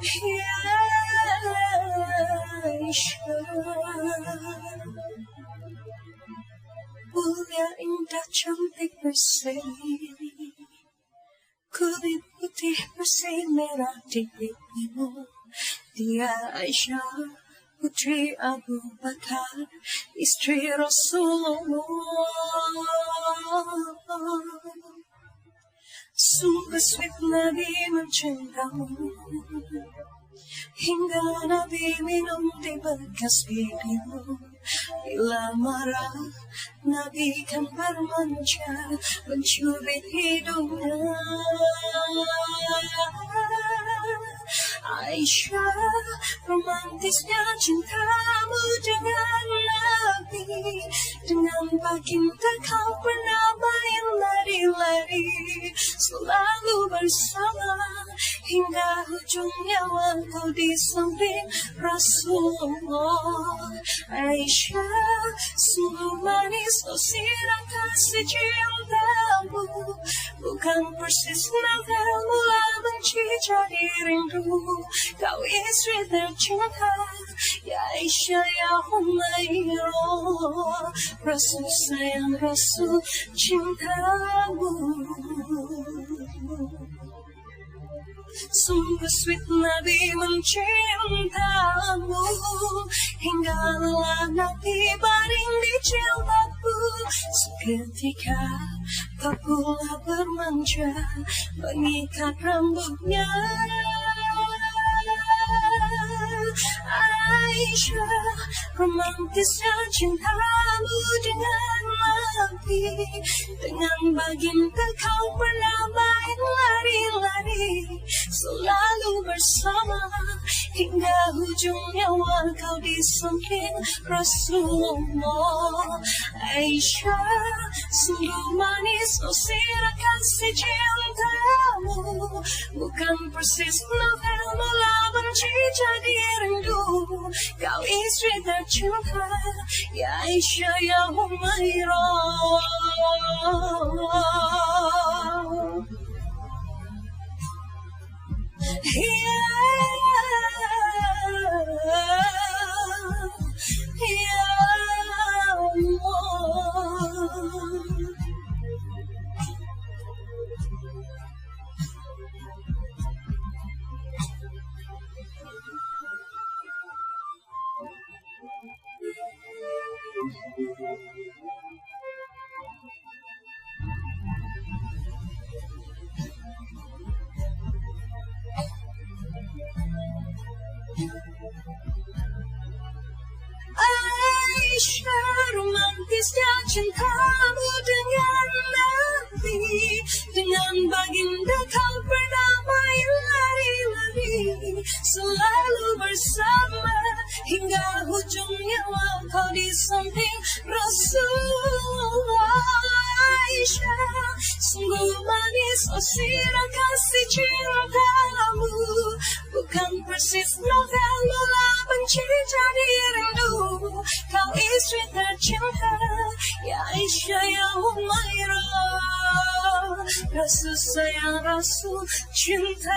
Ya Aisyah, mulia indah cantik berseri, kulit putih bersih merah di pipimu. Dia Aisyah, putri Abu Bakar, istri Rasulullah. Sungguh sweet Nabi mencintamu, hingga Nabi minum di bekas pipimu. Bila marah, Nabi kan bermanja, mencubit hidungnya. Aisyah, romantisnya cintamu dengan Nabi. Dengan baginda kau pernah main lari-lari, selalu bersama hingga ujung nyawa kau di samping Rasulullah. Aisyah, sungguh manis kau siram kasih cintamu, bukan persis novel mula benci jadi rindu. Kau istri tercinta, ya Aisyah ya Humairah, Rasul sayang Rasul cintamu. Sungguh sweet Nabi mencintamu, hingga lelah Nabi baring di jilbabmu. Seketika kau pula bermanja, mengikat rambutnya. Aisyah, romantisnya cintamu dengan Nabi. Dengan baginda kau pernah main lari-lari, selalu bersama hingga ujung nyawa kau di samping Rasulullah. Aisyah, sungguh manis kau siram kasih cintamu, bukan persis novel mula benci jadi rindu. Kau istri tercinta, ya Aisyah ya Humairah. Ya Allah. Aisyah, romantisnya cintamu dengan Nabi. Dengan baginda kau pernah main lari-lari, selalu bersama hingga ujung nyawa kau di samping Rasulullah. Aisyah, sungguh manis oh siram kasih cintamu, bukan persis novel mula benci jadi rindu. Kau istri tercinta, ya Aisyah ya Humairah, Rasul sayang Rasul cintamu.